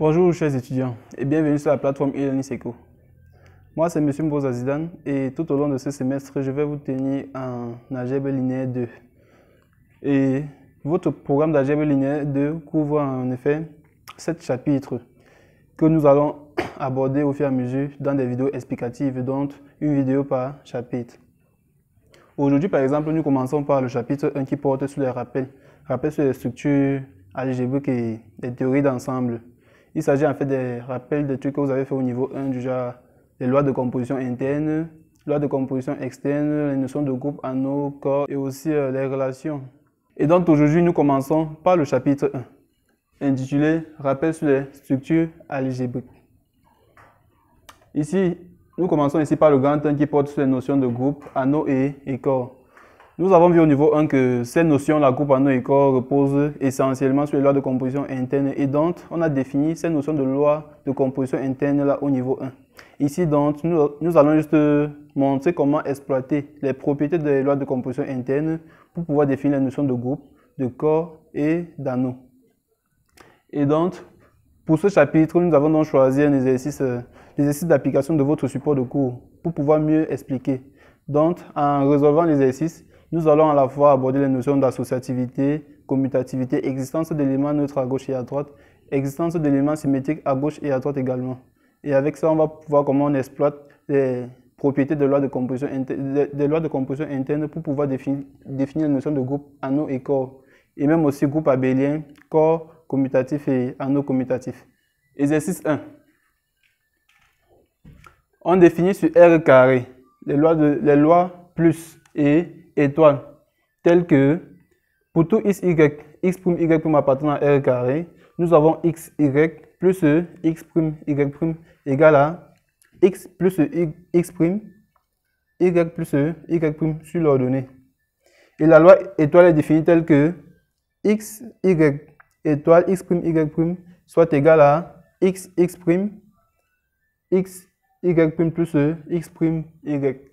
Bonjour chers étudiants et bienvenue sur la plateforme e-learning Seco. Moi c'est M. Mboza Zidane et tout au long de ce semestre je vais vous tenir en algèbre linéaire 2. Et votre programme d'algèbre linéaire 2 couvre en effet 7 chapitres que nous allons aborder au fur et à mesure dans des vidéos explicatives, donc une vidéo par chapitre. Aujourd'hui par exemple nous commençons par le chapitre 1 qui porte sur les rappels sur les structures algébriques et les théories d'ensemble. Il s'agit en fait des rappels des trucs que vous avez fait au niveau 1 du genre les lois de composition interne, lois de composition externe, les notions de groupe, anneaux, corps et aussi les relations. Et donc aujourd'hui nous commençons par le chapitre 1 intitulé Rappel sur les structures algébriques. Ici, nous commençons ici par le grand 1 qui porte sur les notions de groupe, anneaux et corps. Nous avons vu au niveau 1 que ces notions, la groupe, anneaux et corps, reposent essentiellement sur les lois de composition interne et donc on a défini ces notions de lois de composition interne là au niveau 1. Ici donc, nous allons juste montrer comment exploiter les propriétés des lois de composition interne pour pouvoir définir les notions de groupe, de corps et d'anneaux. Et donc, pour ce chapitre, nous avons donc choisi un exercice d'application de votre support de cours pour pouvoir mieux expliquer. Donc, en résolvant l'exercice, nous allons à la fois aborder les notions d'associativité, commutativité, existence d'éléments neutres à gauche et à droite, existence d'éléments symétriques à gauche et à droite également. Et avec ça, on va voir comment on exploite les propriétés des lois de composition interne pour pouvoir définir les notions de groupe, anneaux et corps. Et même aussi groupe abélien, corps commutatif et anneaux commutatif. Exercice 1. On définit sur R carré les lois plus et étoile, telles que pour tout x, y appartenant à R carré, nous avons x, y plus x', y' égale à x plus x', y plus y' sur l'ordonnée. Et la loi étoile est définie telle que x, y étoile x', y' soit égal à x, x', x, y' plus x', y'.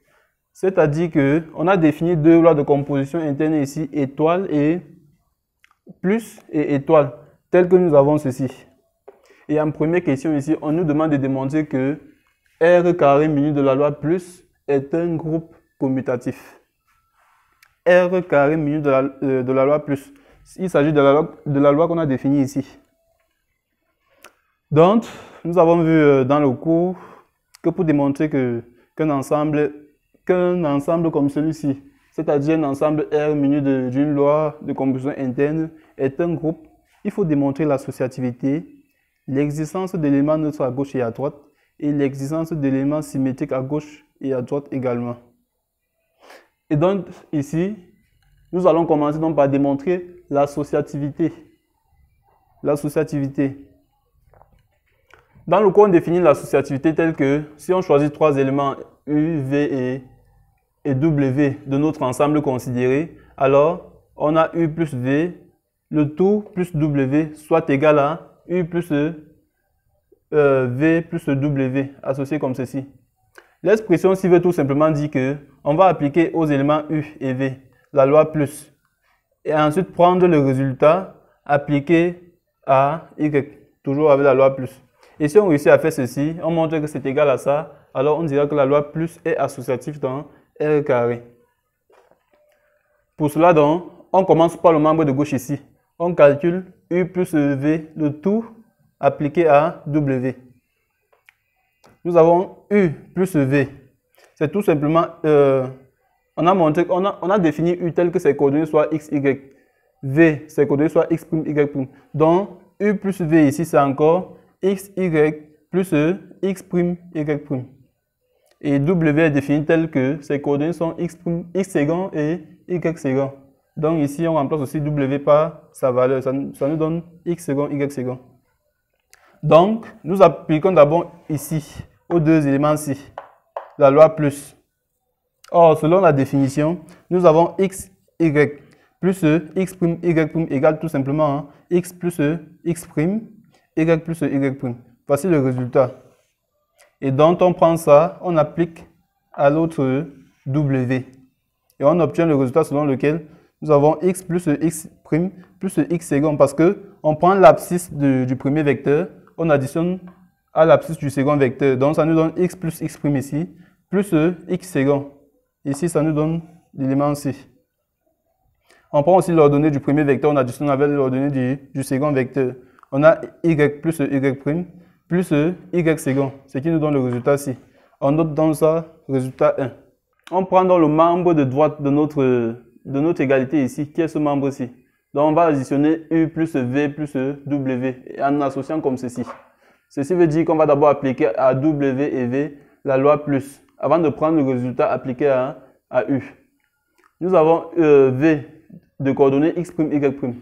C'est-à-dire qu'on a défini deux lois de composition interne ici, étoile et plus et étoile, telles que nous avons ceci. Et en première question ici, on nous demande de démontrer que R carré muni de la loi plus est un groupe commutatif. R carré muni de la loi plus. Il s'agit de la loi qu'on a définie ici. Donc, nous avons vu dans le cours que pour démontrer qu'un ensemble comme celui-ci, c'est-à-dire un ensemble R muni d'une loi de composition interne, est un groupe, il faut démontrer l'associativité, l'existence d'éléments neutres à gauche et à droite, et l'existence d'éléments symétriques à gauche et à droite également. Et donc, ici, nous allons commencer donc par démontrer l'associativité. Dans le cours, on définit l'associativité telle que si on choisit trois éléments U, V et W de notre ensemble considéré, alors on a U plus V, le tout plus W soit égal à U plus V plus W, associé comme ceci. L'expression ci veut tout simplement dire qu'on va appliquer aux éléments U et V la loi plus et ensuite prendre le résultat appliqué à Y, toujours avec la loi plus. Et si on réussit à faire ceci, on montre que c'est égal à ça, alors on dira que la loi plus est associative dans R carré. Pour cela donc, on commence par le membre de gauche ici. On calcule U plus V, le tout appliqué à W. Nous avons U plus V. C'est tout simplement, on a défini U tel que ses coordonnées soient X, Y. V, ses coordonnées soient X', Y'. Donc, U plus V ici, c'est encore X, Y plus X', Y'. Et W est défini tel que ses coordonnées sont X second et Y second. Donc ici, on remplace aussi W par sa valeur. Ça nous donne X second, Y second. Donc, nous appliquons d'abord ici, aux deux éléments-ci, la loi plus. Or, selon la définition, nous avons X, Y plus X', Y' égale tout simplement X plus X', Y plus Y'. Voici le résultat. Et donc, on prend ça, on applique à l'autre W. Et on obtient le résultat selon lequel nous avons X plus X' plus X second parce qu'on prend l'abscisse du premier vecteur, on additionne à l'abscisse du second vecteur. Donc, ça nous donne x plus x' ici, plus x second. Ici, ça nous donne l'élément C. On prend aussi l'ordonnée du premier vecteur, on additionne avec l'ordonnée du second vecteur. On a y plus y' plus y second, ce qui nous donne le résultat C. On note dans ça, résultat 1. On prend donc le membre de droite de notre égalité ici, qui est ce membre-ci. Donc, on va additionner U plus V plus W en associant comme ceci. Ceci veut dire qu'on va d'abord appliquer à W et V la loi plus, avant de prendre le résultat appliqué à U. Nous avons V de coordonnées x', y'.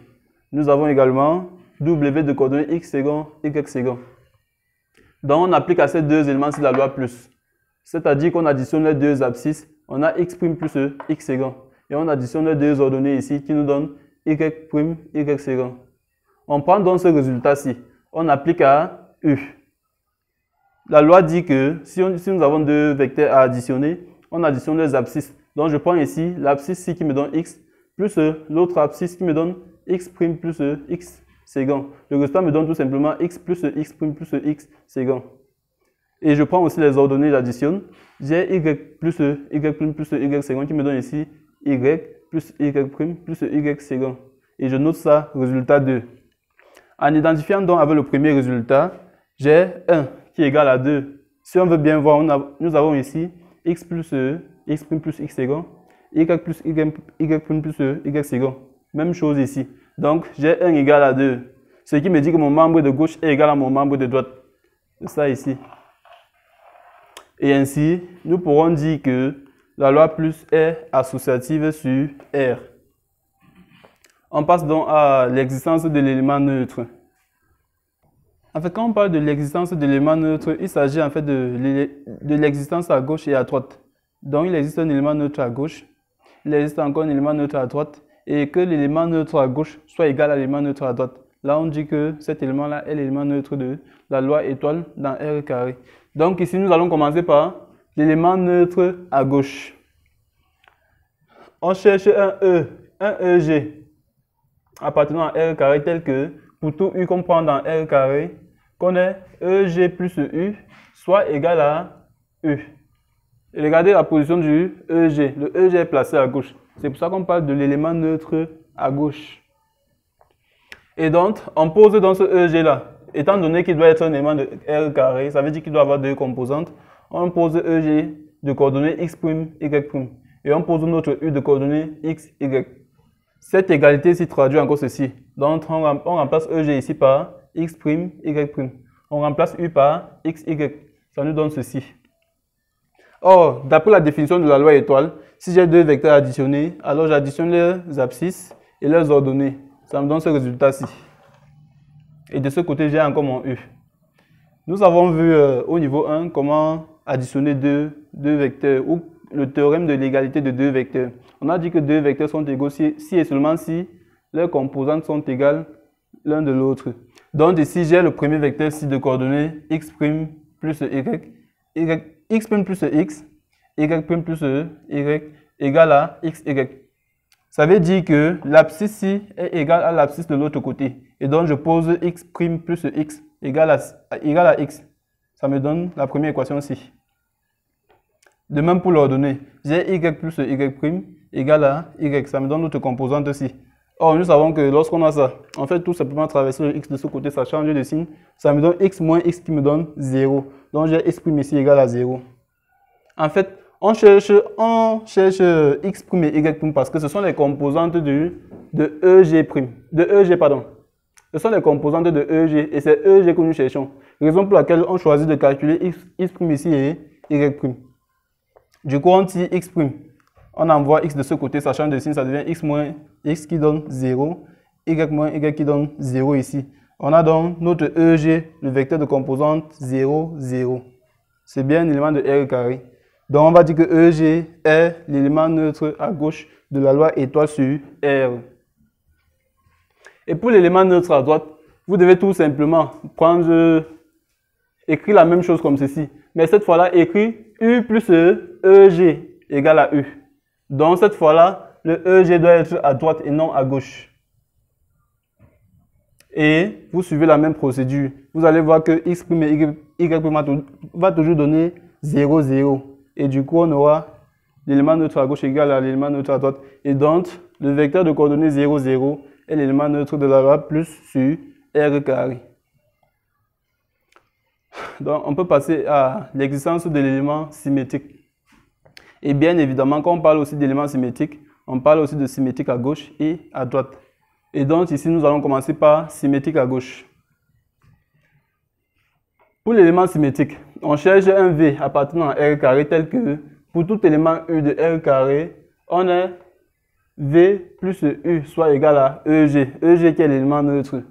Nous avons également W de coordonnées x second, y second. Donc, on applique à ces deux éléments-ci la loi plus. C'est-à-dire qu'on additionne les deux abscisses. On a x' plus x second. Et on additionne les deux ordonnées ici qui nous donnent y', y second. On prend donc ce résultat-ci. On applique à U. La loi dit que si nous avons deux vecteurs à additionner, on additionne les abscisses. Donc je prends ici l'abscisse qui me donne x, plus l'autre abscisse qui me donne x' plus x second. Le résultat me donne tout simplement x plus x' plus x second. Et je prends aussi les ordonnées, j'additionne. J'ai y plus y' plus y second qui me donne ici y plus y' plus y second. Et je note ça, résultat 2. En identifiant donc avec le premier résultat, j'ai 1 qui est égal à 2. Si on veut bien voir, nous avons ici x plus x' plus x second, y plus y' plus y second. Même chose ici. Donc, j'ai 1 égal à 2. Ce qui me dit que mon membre de gauche est égal à mon membre de droite. C'est ça ici. Et ainsi, nous pourrons dire que la loi plus est associative sur R. On passe donc à l'existence de l'élément neutre. En fait, quand on parle de l'existence de l'élément neutre, il s'agit en fait de l'existence à gauche et à droite. Donc, il existe un élément neutre à gauche, il existe encore un élément neutre à droite, et que l'élément neutre à gauche soit égal à l'élément neutre à droite. Là, on dit que cet élément-là est l'élément neutre de la loi étoile dans R carré. Donc, ici, nous allons commencer par l'élément neutre à gauche. On cherche un EG appartenant à R carré tel que pour tout U qu'on prend dans R carré, qu'on ait EG plus U soit égal à U. Et regardez la position du EG. Le EG est placé à gauche. C'est pour ça qu'on parle de l'élément neutre à gauche. Et donc, on pose dans ce EG-là, étant donné qu'il doit être un élément de R carré, ça veut dire qu'il doit avoir deux composantes. On pose EG de coordonnées x', y'. Et on pose notre U de coordonnées x, y. Cette égalité ici traduit encore ceci. Donc, on remplace EG ici par x', y'. On remplace U par x, y. Ça nous donne ceci. Or, d'après la définition de la loi étoile, si j'ai deux vecteurs additionnés, alors j'additionne leurs abscisses et leurs ordonnées. Ça me donne ce résultat-ci. Et de ce côté, j'ai encore mon U. Nous avons vu au niveau 1 comment additionner deux vecteurs ou le théorème de l'égalité de deux vecteurs. On a dit que deux vecteurs sont égaux si et seulement si leurs composantes sont égales l'un de l'autre. Donc ici, j'ai le premier vecteur ici de coordonnées x' plus y, x' plus x, y' plus y égale à x, y. Ça veut dire que l'abscisse ici est égale à l'abscisse de l'autre côté. Et donc, je pose x' plus x égale à x. Ça me donne la première équation ici. De même pour l'ordonnée, j'ai y plus y' égale à y. Ça me donne notre composante ici. Or, nous savons que lorsqu'on a ça, on fait tout simplement traverser le x de ce côté, ça change de signe. Ça me donne x moins x qui me donne 0. Donc, j'ai x' ici égale à 0. En fait, on cherche x' et y' parce que ce sont les composantes de EG, pardon. Ce sont les composantes de EG et c'est EG que nous cherchons. Raison pour laquelle on choisit de calculer x' ici et y'. Du coup, on tire x'. On envoie x de ce côté, ça change de signe, ça devient x moins x qui donne 0, y moins y qui donne 0 ici. On a donc notre EG, le vecteur de composante 0, 0. C'est bien un élément de R carré. Donc on va dire que EG est l'élément neutre à gauche de la loi étoile sur R. Et pour l'élément neutre à droite, vous devez tout simplement écrire la même chose comme ceci. Mais cette fois-là, écrire U plus EG égale à U. Donc cette fois-là, le EG doit être à droite et non à gauche. Et vous suivez la même procédure. Vous allez voir que x' et y' va toujours donner 0, 0. Et du coup, on aura l'élément neutre à gauche égal à l'élément neutre à droite. Et donc, le vecteur de coordonnées 0, 0 est l'élément neutre de la loi plus sur R carré. Donc, on peut passer à l'existence de l'élément symétrique. Et bien évidemment, quand on parle aussi d'éléments symétriques, on parle aussi de symétrique à gauche et à droite. Et donc, ici, nous allons commencer par symétrique à gauche. Pour l'élément symétrique, on cherche un V appartenant à R carré tel que pour tout élément U de R carré, on a V plus U soit égal à EG. EG qui est l'élément neutre.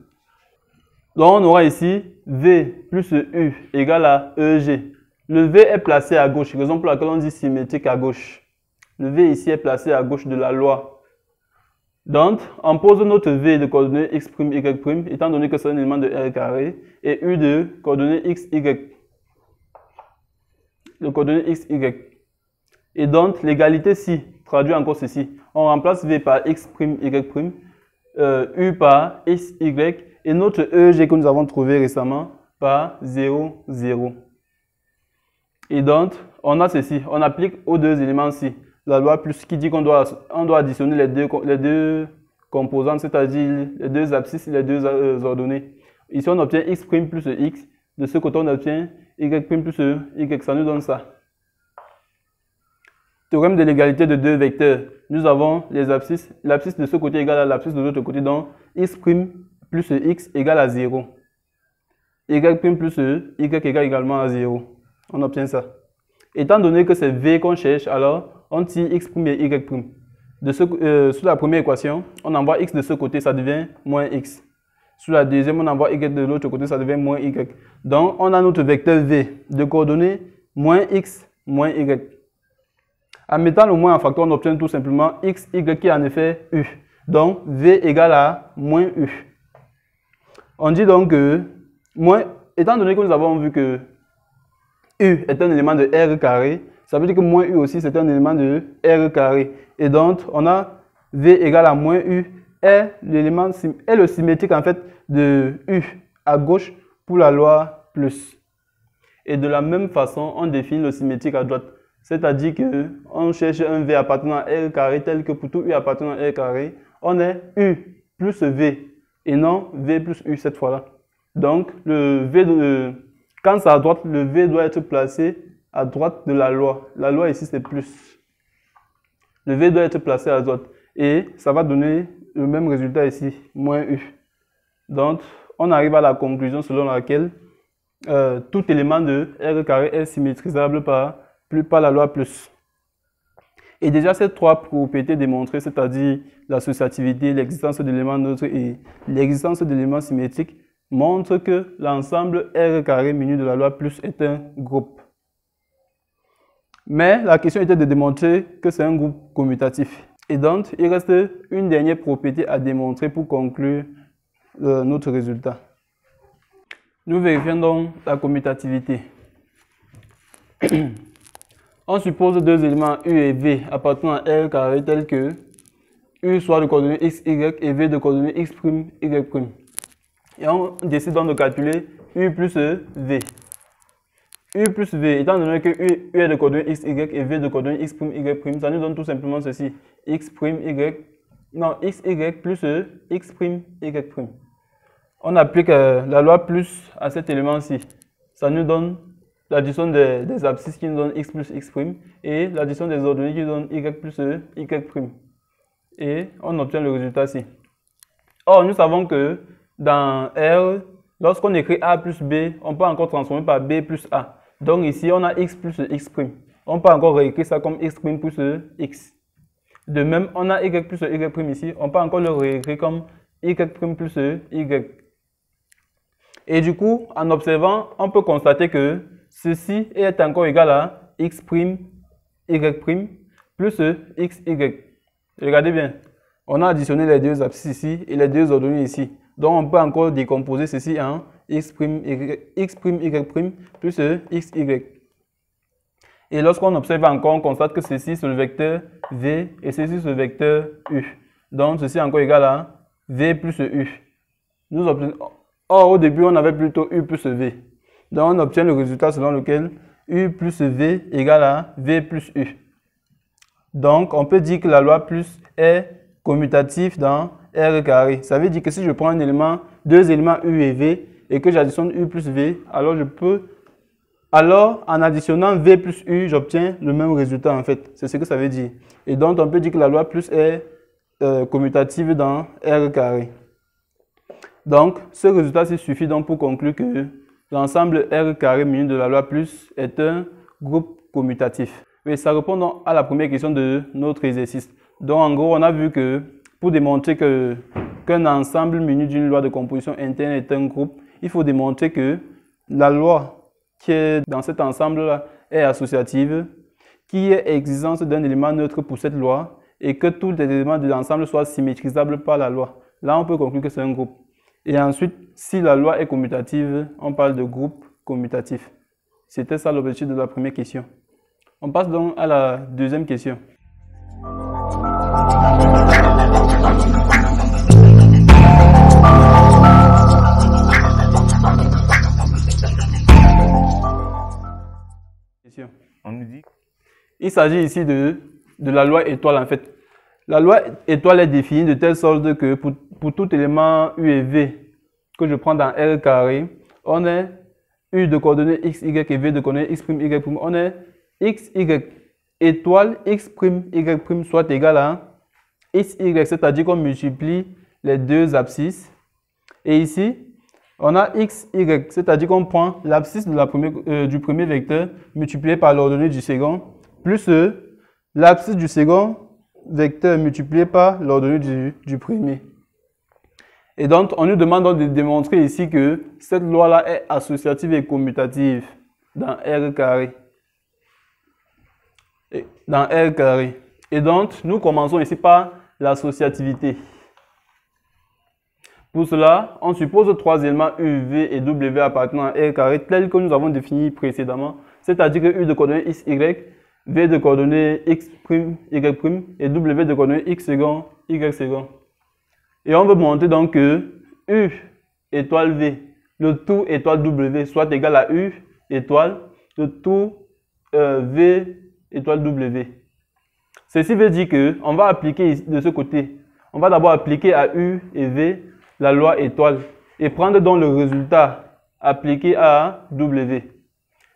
Donc on aura ici V plus U égale à EG. Le V est placé à gauche, raison pour laquelle on dit symétrique à gauche. Le V ici est placé à gauche de la loi. Donc, on pose notre V de coordonnées x', y', étant donné que c'est un élément de R carré, et U de coordonnées x, y. De coordonnées x, y. Et donc, l'égalité si traduit encore ceci. On remplace V par x', y', U par x, y, et notre EG que nous avons trouvé récemment par 0, 0. Et donc, on a ceci. On applique aux deux éléments-ci la loi plus qui dit qu'on doit additionner les deux composantes, c'est-à-dire les deux abscisses et les deux ordonnées. Ici, on obtient x' plus x. De ce côté, on obtient y' plus y. Ça nous donne ça. Théorème de l'égalité de deux vecteurs. Nous avons les abscisses. L'abscisse de ce côté égale à l'abscisse de l'autre côté. Donc, x' plus x égale à 0. Y' plus y égale également à 0. On obtient ça. Étant donné que c'est v qu'on cherche, alors on tire x' et y'. Sous la première équation, on envoie x de ce côté, ça devient moins x. Sous la deuxième, on envoie y de l'autre côté, ça devient moins y. Donc, on a notre vecteur v de coordonnées moins x, moins y. En mettant le moins en facteur, on obtient tout simplement x, y qui est en effet u. Donc, v égale à moins u. On dit donc que, étant donné que nous avons vu que u est un élément de R carré, ça veut dire que moins u aussi c'est un élément de R carré. Et donc, on a v égale à moins u est le symétrique en fait de u à gauche pour la loi plus. Et de la même façon, on définit le symétrique à droite. C'est-à-dire qu'on cherche un v appartenant à R carré tel que pour tout u appartenant à R carré, on est u plus v et non v plus u cette fois-là. Donc, quand c'est à droite, le v doit être placé à droite de la loi. La loi ici, c'est plus. Le v doit être placé à droite. Et ça va donner le même résultat ici, moins u. Donc, on arrive à la conclusion selon laquelle tout élément de R carré est symétrisable par la loi plus. Et déjà, ces trois propriétés démontrées, c'est-à-dire l'associativité, l'existence d'éléments neutres et l'existence d'éléments symétriques, montrent que l'ensemble R carré muni de la loi plus est un groupe. Mais la question était de démontrer que c'est un groupe commutatif. Et donc, il reste une dernière propriété à démontrer pour conclure notre résultat. Nous vérifions donc la commutativité. On suppose deux éléments U et V appartenant à R carré tels que U soit de coordonnées x, y et V de coordonnées x', y'. Et on décide donc de calculer U plus V. U plus V, étant donné que U est de coordonnées x, y et V de coordonnées x', y', ça nous donne tout simplement ceci. X', y, non, x, y plus x', y'. On applique la loi plus à cet élément-ci. Ça nous donne l'addition des abscisses qui nous donne x plus x', et l'addition des ordonnées qui nous donne y plus y'. Et on obtient le résultat-ci. Or, nous savons que dans R, lorsqu'on écrit A plus B, on peut encore transformer par B plus A. Donc ici, on a x plus x'. On peut encore réécrire ça comme x' plus x. De même, on a y plus y' ici. On peut encore le réécrire comme y' plus y. Et du coup, en observant, on peut constater que ceci est encore égal à x', y' plus x, y. Regardez bien. On a additionné les deux abscisses ici et les deux ordonnées ici. Donc, on peut encore décomposer ceci en x', y' plus x, y. Et lorsqu'on observe encore, on constate que ceci c'est le vecteur v et ceci c'est le vecteur u. Donc, ceci est encore égal à v plus u. Or, au début, on avait plutôt U plus V. Donc, on obtient le résultat selon lequel U plus V égale à V plus U. Donc, on peut dire que la loi plus est commutative dans R carré. Ça veut dire que si je prends deux éléments U et V et que j'additionne U plus V, alors en additionnant V plus U, j'obtiens le même résultat en fait. C'est ce que ça veut dire. Et donc, on peut dire que la loi plus est commutative dans R carré. Donc, ce résultat-ci suffit donc pour conclure que l'ensemble R carré muni de la loi plus est un groupe commutatif. Oui, ça répond donc à la première question de notre exercice. Donc, en gros, on a vu que pour démontrer qu'un ensemble muni d'une loi de composition interne est un groupe, il faut démontrer que la loi qui est dans cet ensemble-là est associative, qu'il y ait existence d'un élément neutre pour cette loi et que tous les éléments de l'ensemble soient symétrisables par la loi. Là, on peut conclure que c'est un groupe. Et ensuite, si la loi est commutative, on parle de groupe commutatif. C'était ça l'objectif de la première question. On passe donc à la deuxième question. On nous dit. Il s'agit ici de la loi étoile en fait. La loi étoile est définie de telle sorte que pour tout élément U et V que je prends dans R carré, on est U de coordonnées x, y et V de coordonnées x', y'. On est x, y étoile x', y' soit égal à x, y, c'est-à-dire qu'on multiplie les deux abscisses. Et ici, on a x, y, c'est-à-dire qu'on prend l'abscisse du premier vecteur multiplié par l'ordonnée du second, plus l'abscisse du second vecteur multiplié par l'ordonnée du premier. Et donc, on nous demande donc de démontrer ici que cette loi-là est associative et commutative dans R carré. Et donc, nous commençons ici par l'associativité. Pour cela, on suppose trois éléments U, V et W appartenant à R carré tels que nous avons définis précédemment, c'est-à-dire que U de coordonnées x, y, V de coordonnées x', y' et W de coordonnées x second, y second. Et on veut montrer donc que U étoile V, le tout étoile W soit égal à U étoile le tout V étoile W. Ceci veut dire qu'on va appliquer de ce côté, on va d'abord appliquer à U et V la loi étoile et prendre donc le résultat appliqué à W.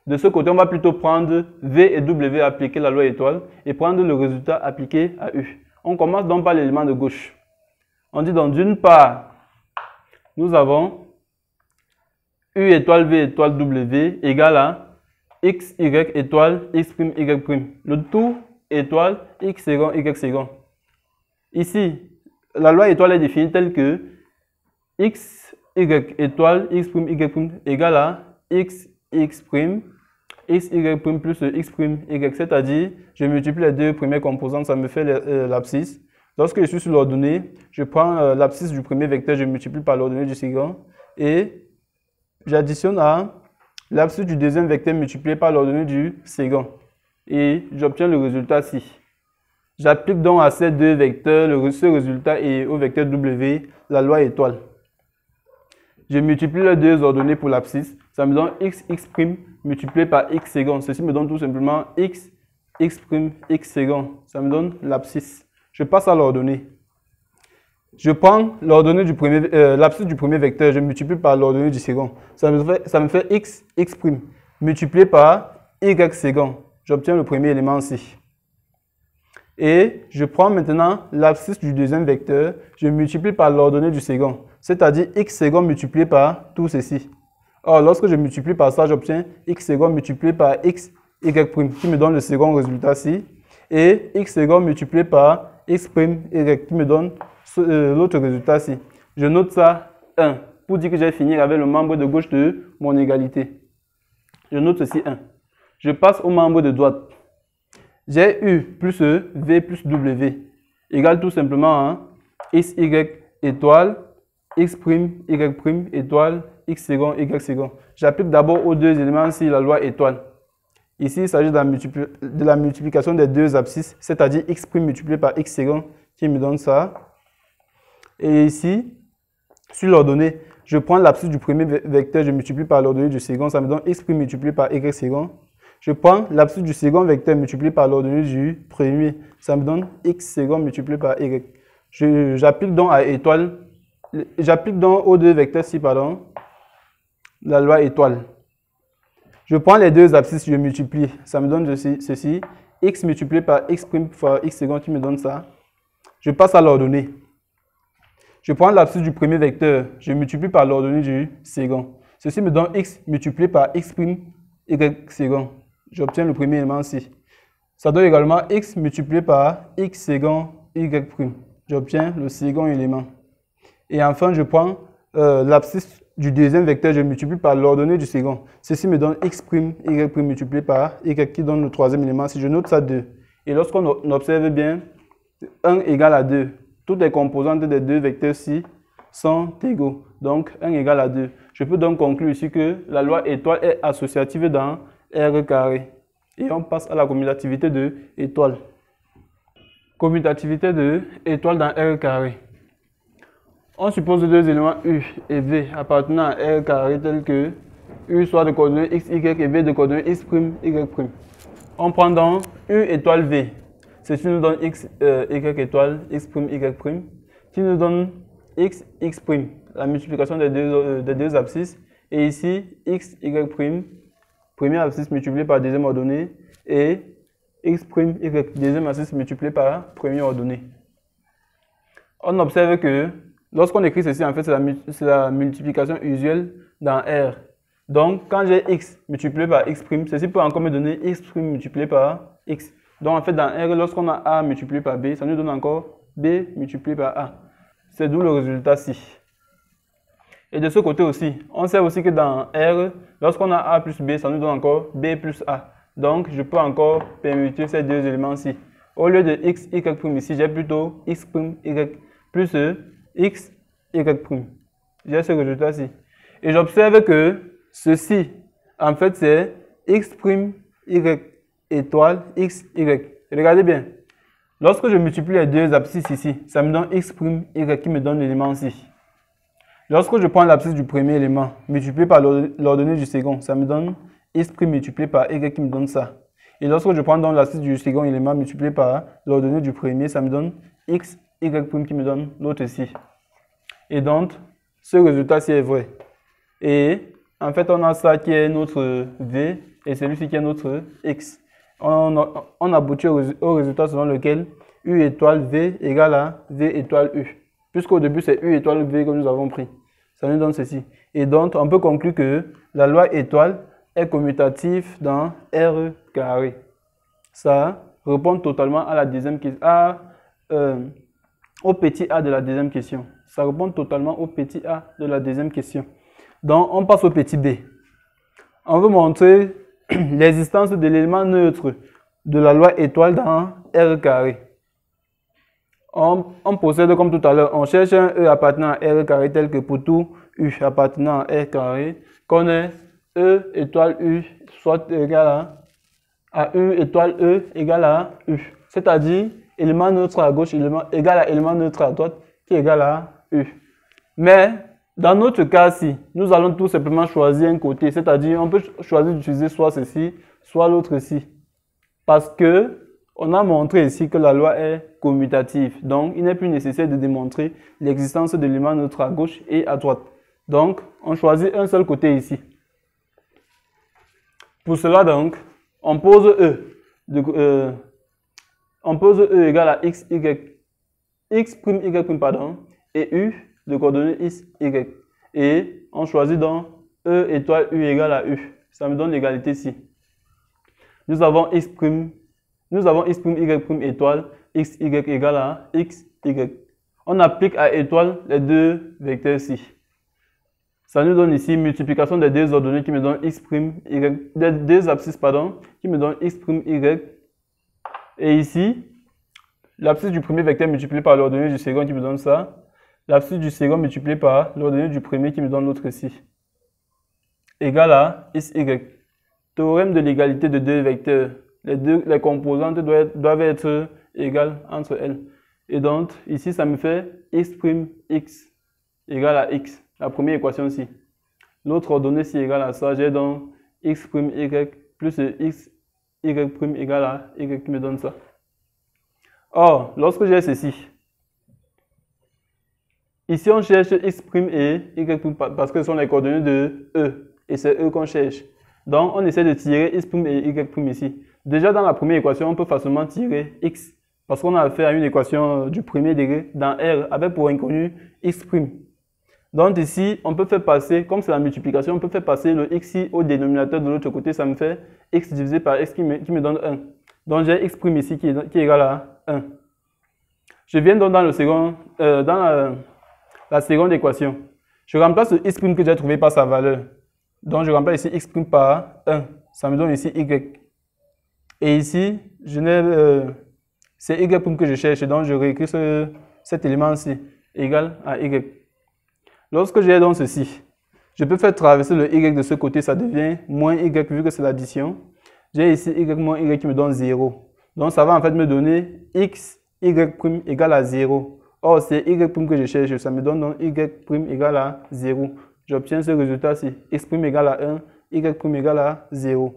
De ce côté, on va plutôt prendre V et W appliquer la loi étoile et prendre le résultat appliqué à U. On commence donc par l'élément de gauche. On dit donc d'une part, nous avons U étoile V étoile W égale à x, y étoile x', y'. Le tout étoile x second, y second. Ici, la loi étoile est définie telle que x, y étoile x', y' égale à x, x', x, y' plus x', y, c'est-à-dire je multiplie les deux premières composantes, ça me fait l'abscisse. Lorsque je suis sur l'ordonnée, je prends l'abscisse du premier vecteur, je multiplie par l'ordonnée du second et j'additionne à l'abscisse du deuxième vecteur multiplié par l'ordonnée du second et j'obtiens le résultat ci. J'applique donc à ces deux vecteurs ce résultat et au vecteur W la loi étoile. Je multiplie les deux ordonnées pour l'abscisse, ça me donne x, x' multiplié par x second. Ceci me donne tout simplement x, x', x second. Ça me donne l'abscisse. Je passe à l'ordonnée. Je prends l'ordonnée l'abscisse du premier vecteur, je multiplie par l'ordonnée du second. Ça me fait x, x' multiplié par y second. J'obtiens le premier élément ici. Et je prends maintenant l'abscisse du deuxième vecteur, je multiplie par l'ordonnée du second, c'est-à-dire x second multiplié par tout ceci. Or, lorsque je multiplie par ça, j'obtiens x second multiplié par x, y' qui me donne le second résultat ici, et x second multiplié par x', y qui me donne l'autre résultat ici. Je note ça 1 pour dire que j'ai fini avec le membre de gauche de mon égalité. Je note ceci 1. Je passe au membre de droite. J'ai U plus V plus W égale tout simplement à x, y étoile x', y' étoile x second, y second. J'applique d'abord aux deux éléments ici la loi étoile. Ici, il s'agit de la multiplication des deux abscisses, c'est-à-dire x' multiplié par x second qui me donne ça. Et ici, Sur l'ordonnée, je prends l'abscisse du premier vecteur, je multiplie par l'ordonnée du second, ça me donne x' multiplié par y second. Je prends l'abscisse du second vecteur multiplié par l'ordonnée du premier, ça me donne x second multiplié par y. J'applique donc à étoile, j'applique donc aux deux vecteurs-ci, pardon, la loi étoile. Je prends les deux abscisses, je multiplie, ça me donne ceci, x multiplié par x' fois x second qui me donne ça. Je passe à l'ordonnée. Je prends l'abscisse du premier vecteur, je multiplie par l'ordonnée du second. Ceci me donne x multiplié par x' y second. J'obtiens le premier élément ici. Ça donne également x multiplié par x second y'. J'obtiens le second élément. Et enfin, je prends l'abscisse du deuxième vecteur, je multiplie par l'ordonnée du second. Ceci me donne x' y' multiplié par y qui donne le troisième élément. Si je note ça 2. Et lorsqu'on observe bien, 1 égale à 2. Toutes les composantes des deux vecteurs-ci sont égaux. Donc, 1 égale à 2. Je peux donc conclure ici que la loi étoile est associative dans R carré. Et on passe à la commutativité de étoile. Commutativité de étoile dans R carré. On suppose deux éléments U et V appartenant à R carré tels que U soit de coordonnées x, y et V de coordonnées x', y'. On prend donc U étoile V. Ceci nous donne x, y étoile, x', y', qui nous donne x, x', la multiplication des deux abscisses. Et ici, x, y', première abscisse multipliée par deuxième ordonnée, et x', y, deuxième abscisse multipliée par première ordonnée. On observe que lorsqu'on écrit ceci, en fait, c'est la multiplication usuelle dans R. Donc, quand j'ai x multiplié par x', ceci peut encore me donner x' multiplié par x. Donc, en fait, dans R, lorsqu'on a A multiplié par B, ça nous donne encore B multiplié par A. C'est d'où le résultat ci. Et de ce côté aussi, on sait aussi que dans R, lorsqu'on a A plus B, ça nous donne encore B plus A. Donc, je peux encore permuter ces deux éléments-ci. Au lieu de x, y' ici, j'ai plutôt x', y, plus x, y'. J'ai ce résultat-ci. Et j'observe que ceci, en fait, c'est x', y, étoile, x, y. Regardez bien. Lorsque je multiplie les deux abscisses ici, ça me donne x', y qui me donne l'élément ici. Lorsque je prends l'abscisse du premier élément, multiplié par l'ordonnée du second, ça me donne x' multiplié par y qui me donne ça. Et lorsque je prends donc l'abscisse du second élément multiplié par l'ordonnée du premier, ça me donne x, y' qui me donne l'autre ici. Et donc, ce résultat-ci est vrai. Et en fait, on a ça qui est notre v et celui-ci qui est notre x. On aboutit au résultat selon lequel U étoile V égale à V étoile U. Puisqu'au début, c'est U étoile V que nous avons pris. Ça nous donne ceci. Et donc, on peut conclure que la loi étoile est commutative dans R carré. Ça répond totalement à la deuxième question, au petit a de la deuxième question. Ça répond totalement au petit a de la deuxième question. Donc, on passe au petit b. On veut montrer l'existence de l'élément neutre de la loi étoile dans R carré. On procède comme tout à l'heure. On cherche un E appartenant à R carré tel que pour tout U appartenant à R carré, qu'on ait E étoile U soit égal à U étoile E égale à U. C'est-à-dire élément neutre à gauche égal à élément neutre à droite qui est égal à U. Mais dans notre cas-ci, nous allons tout simplement choisir un côté, c'est-à-dire on peut choisir d'utiliser soit ceci, soit l'autre ici. Parce que on a montré ici que la loi est commutative. Donc, il n'est plus nécessaire de démontrer l'existence de l'élément neutre à gauche et à droite. Donc, on choisit un seul côté ici. Pour cela, donc, on pose E. On pose E égale à x, y, pardon, et U de coordonnées x, y. Et on choisit donc E étoile U égale à U. Ça me donne l'égalité ici. Nous avons x', y' étoile, x, y égale à x, y. On applique à étoile les deux vecteurs ici. Ça nous donne ici multiplication des deux ordonnées qui me donnent x', y, des deux abscisses, pardon, qui me donnent x', y. Et ici, l'abscisse du premier vecteur multiplié par l'ordonnée du second qui me donne ça. L'abscisse du second multiplié par l'ordonnée du premier qui me donne l'autre ici. Égal à x, y. Théorème de l'égalité de deux vecteurs. Les composantes doivent être égales entre elles. Et donc, ici, ça me fait x', x. égale à x, la première équation-ci. L'autre ordonnée-ci égale à ça, j'ai donc x' y plus x y' égale à y qui me donne ça. Or, lorsque j'ai ceci, ici on cherche x' et y' parce que ce sont les coordonnées de E, et c'est E qu'on cherche. Donc, on essaie de tirer x' et y' ici. Déjà, dans la première équation, on peut facilement tirer x, parce qu'on a affaire à une équation du premier degré dans R avec pour inconnu x'. Donc ici, on peut faire passer, comme c'est la multiplication, on peut faire passer le x au dénominateur de l'autre côté, ça me fait x divisé par x qui me donne 1. Donc j'ai x' ici qui est égal à 1. Je viens donc dans la seconde équation. Je remplace le x' que j'ai trouvé par sa valeur. Donc je remplace ici x' par 1. Ça me donne ici y. Et ici, c'est y' que je cherche, donc je réécris cet élément-ci, égal à y. Lorsque j'ai donc ceci, je peux faire traverser le y de ce côté, ça devient moins y vu que c'est l'addition. J'ai ici y moins y qui me donne 0. Donc ça va en fait me donner x, y' égale à 0. Or c'est y' que je cherche, ça me donne donc y' égale à 0. J'obtiens ce résultat-ci, x' égale à 1, y' égale à 0.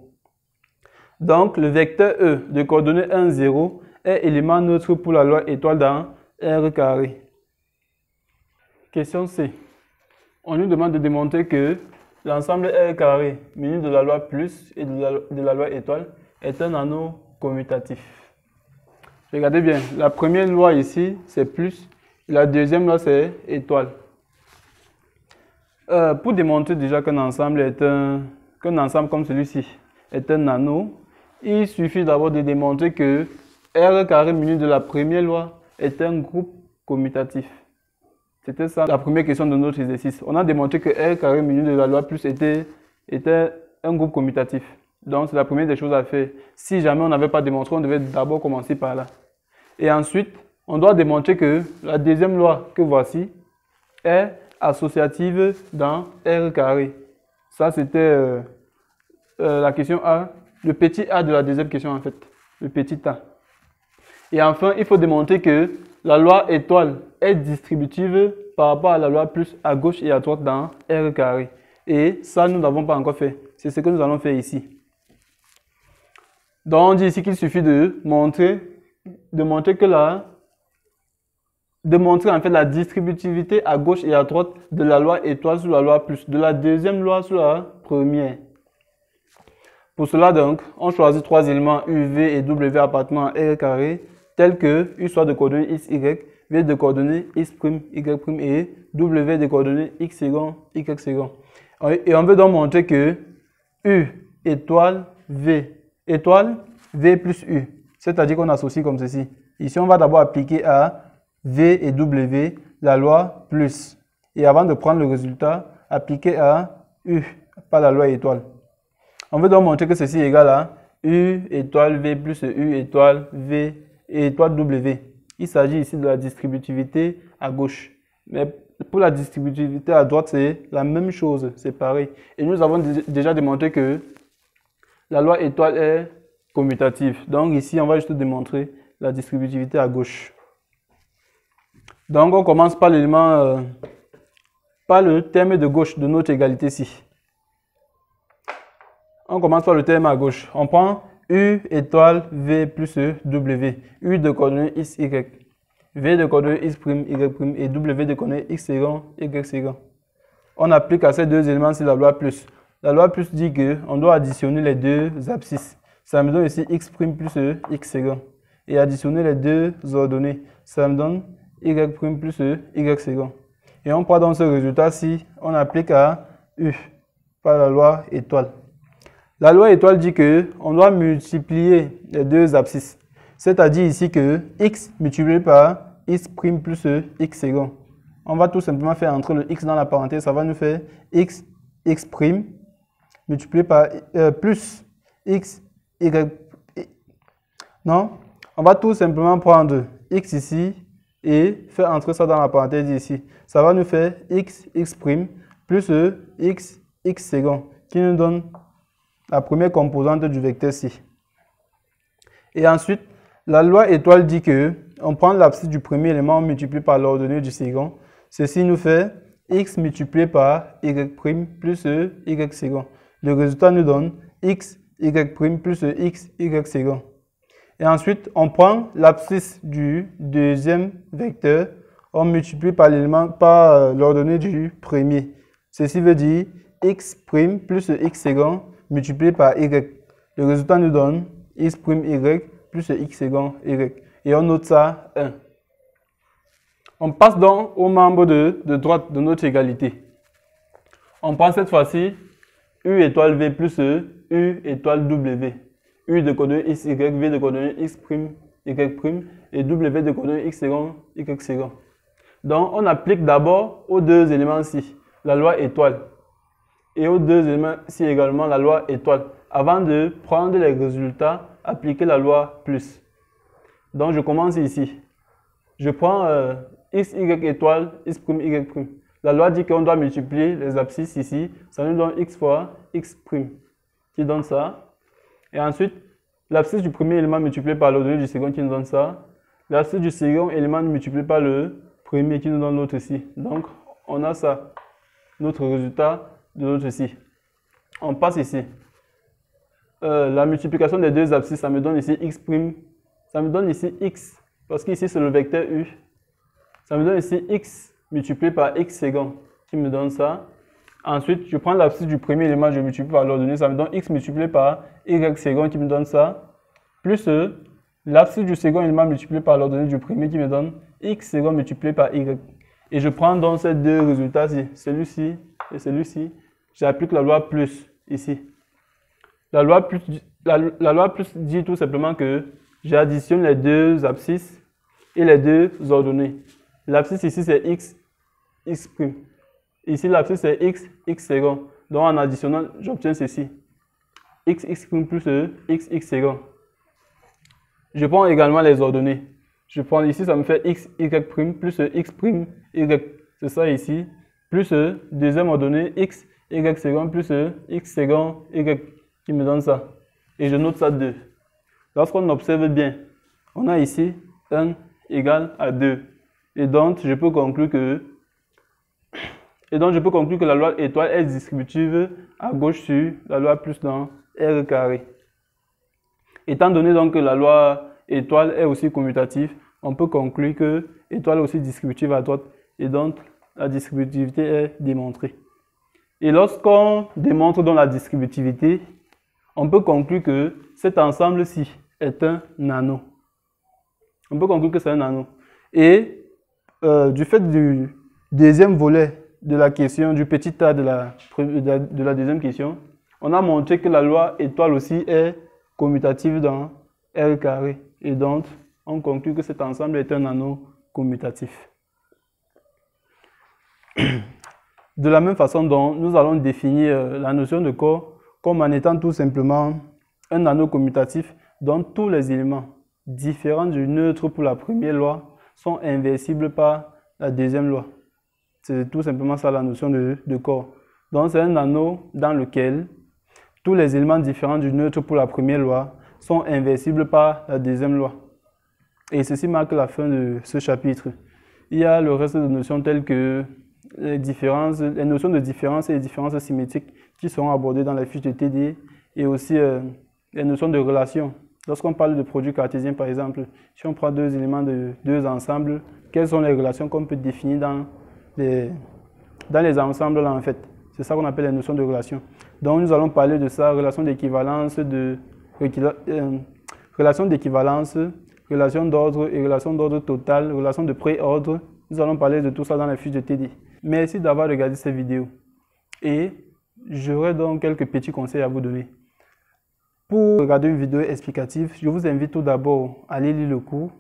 Donc le vecteur E de coordonnées 1, 0 est élément neutre pour la loi étoile dans R carré. Question C. On nous demande de démontrer que l'ensemble R carré muni de la loi plus et de la loi étoile est un anneau commutatif. Regardez bien, la première loi ici c'est plus, et la deuxième loi c'est étoile. Pour démontrer déjà qu'un ensemble comme celui-ci est un anneau, il suffit d'abord de démontrer que R carré muni de la première loi est un groupe commutatif. C'était ça la première question de notre exercice. On a démontré que R carré muni de la loi plus était un groupe commutatif. Donc c'est la première des choses à faire. Si jamais on n'avait pas démontré, on devait d'abord commencer par là. Et ensuite, on doit démontrer que la deuxième loi que voici est associative dans R carré. Ça c'était la question A, le petit a de la deuxième question en fait, le petit a. Et enfin, il faut démontrer que la loi étoile est distributive par rapport à la loi plus à gauche et à droite dans R carré. Et ça, nous n'avons pas encore fait. C'est ce que nous allons faire ici. Donc, on dit ici qu'il suffit de montrer en fait la distributivité à gauche et à droite de la loi étoile sur la loi plus, de la deuxième loi sur la première. Pour cela, donc, on choisit trois éléments U, V et W appartenant à R carré, tels que U soit de coordonnées x, y, V de coordonnées x', y' et W de coordonnées x second, y second. Et on veut donc montrer que U étoile V plus U. C'est-à-dire qu'on associe comme ceci. Ici, on va d'abord appliquer à V et W la loi plus. Et avant de prendre le résultat, appliquer à U par la loi étoile. On veut donc montrer que ceci est égal à U étoile V plus U étoile V et étoile W. Il s'agit ici de la distributivité à gauche. Mais pour la distributivité à droite, c'est la même chose, c'est pareil. Et nous avons déjà démontré que la loi étoile est commutative. Donc ici, on va juste démontrer la distributivité à gauche. Donc on commence par l'élément, par le terme de gauche de notre égalité-ci. On commence par le terme à gauche. On prend U étoile V plus W. U de coordonnées x, y. V de coordonnées x', y' et W de coordonnées x second, y second. On applique à ces deux éléments la loi plus. La loi plus dit qu'on doit additionner les deux abscisses. Ça me donne ici x' plus x second. Et additionner les deux ordonnées. Ça me donne y' plus y second. Et on prend donc ce résultat-ci, on applique à U par la loi étoile. La loi étoile dit qu'on doit multiplier les deux abscisses. C'est-à-dire ici que x multiplié par x' plus x second. On va tout simplement faire entrer le x dans la parenthèse. Ça va nous faire x' multiplié par plus x, y. Non, on va tout simplement prendre x ici et faire entrer ça dans la parenthèse ici. Ça va nous faire x' plus x second qui nous donne la première composante du vecteur ci. Et ensuite, la loi étoile dit que on prend l'abscisse du premier élément, on multiplie par l'ordonnée du second. Ceci nous fait x multiplié par y' plus y second. Le résultat nous donne x, y' plus x, y second. Et ensuite, on prend l'abscisse du deuxième vecteur, on multiplie par l'élément, par l'ordonnée du premier. Ceci veut dire x' plus x second multiplié par y. Le résultat nous donne x' y plus x second y. Et on note ça 1. On passe donc aux membres de droite de notre égalité. On prend cette fois-ci u étoile v plus u étoile w. U de coordonnées x, y, v de coordonnées x', y', et w de coordonnées x second, y second. Donc, on applique d'abord aux deux éléments-ci la loi étoile. Et aux deux éléments-ci également la loi étoile. Avant de prendre les résultats, appliquer la loi plus. Donc, je commence ici. Je prends x, y étoile, x', y'. La loi dit qu'on doit multiplier les abscisses ici. Ça nous donne x fois x', qui donne ça. Et ensuite, l'abscisse du premier élément multiplié par l'ordonnée du second qui nous donne ça. L'abscisse du second élément multiplié par le premier qui nous donne l'autre ici. Donc, on a ça. Notre résultat de l'autre ici. On passe ici. La multiplication des deux abscisses, ça me donne ici x'. Ça me donne ici x. Parce qu'ici, c'est le vecteur u. Ça me donne ici x multiplié par x second qui me donne ça. Ensuite, je prends l'abscisse du premier élément, je multiplie par l'ordonnée, ça me donne x multiplié par y second qui me donne ça, plus l'abscisse du second élément multiplié par l'ordonnée du premier qui me donne x second multiplié par y. Et je prends donc ces deux résultats-ci, celui-ci et celui-ci. J'applique la loi plus ici. La loi plus dit tout simplement que j'additionne les deux abscisses et les deux ordonnées. L'abscisse ici c'est x, x'. Ici, l'abscisse c'est x, x second. Donc, en additionnant, j'obtiens ceci. X plus x second. Je prends également les ordonnées. Je prends ici, ça me fait x, y' plus x', y. C'est ça ici. Plus deuxième ordonnée, x, y second plus x second, y. Qui me donne ça. Et je note ça 2. Lorsqu'on observe bien, on a ici 1 égale à 2. Et donc, je peux conclure que la loi étoile est distributive à gauche sur la loi plus dans R carré. Étant donné donc que la loi étoile est aussi commutative, on peut conclure que étoile est aussi distributive à droite et donc la distributivité est démontrée. Et lorsqu'on démontre donc la distributivité, on peut conclure que cet ensemble-ci est un anneau. On peut conclure que c'est un anneau. Et du fait du deuxième volet de la question, du petit a de la deuxième question, on a montré que la loi étoile aussi est commutative dans R carré. Et donc, on conclut que cet ensemble est un anneau commutatif. De la même façon dont nous allons définir la notion de corps comme en étant tout simplement un anneau commutatif dont tous les éléments différents du neutre pour la première loi sont inversibles par la deuxième loi. C'est tout simplement ça la notion de corps. Donc c'est un anneau dans lequel tous les éléments différents du neutre pour la première loi sont inversibles par la deuxième loi. Et ceci marque la fin de ce chapitre. Il y a le reste de notions telles que les notions de différence et les différences symétriques qui seront abordées dans les fiches de TD et aussi les notions de relation. Lorsqu'on parle de produits cartésiens par exemple, si on prend deux éléments de deux ensembles, quelles sont les relations qu'on peut définir dans les ensembles là en fait. C'est ça qu'on appelle les notions de relation. Donc nous allons parler de ça, relation d'équivalence, relation d'équivalence, relation d'ordre et relation d'ordre total, relation de préordre. Nous allons parler de tout ça dans les fiches de TD. Merci d'avoir regardé cette vidéo. Et j'aurai donc quelques petits conseils à vous donner. Pour regarder une vidéo explicative, je vous invite tout d'abord à aller lire le cours.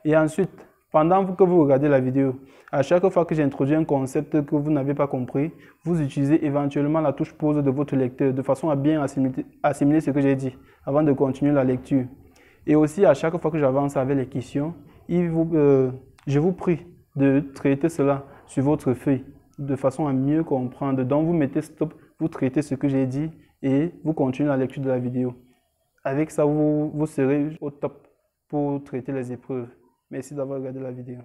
Et ensuite, pendant que vous regardez la vidéo, à chaque fois que j'introduis un concept que vous n'avez pas compris, vous utilisez éventuellement la touche pause de votre lecteur de façon à bien assimiler ce que j'ai dit avant de continuer la lecture. Et aussi, à chaque fois que j'avance avec les questions, je vous prie de traiter cela sur votre feuille de façon à mieux comprendre. Donc, vous mettez stop, vous traitez ce que j'ai dit et vous continuez la lecture de la vidéo. Avec ça, vous serez au top pour traiter les épreuves. Merci d'avoir regardé la vidéo.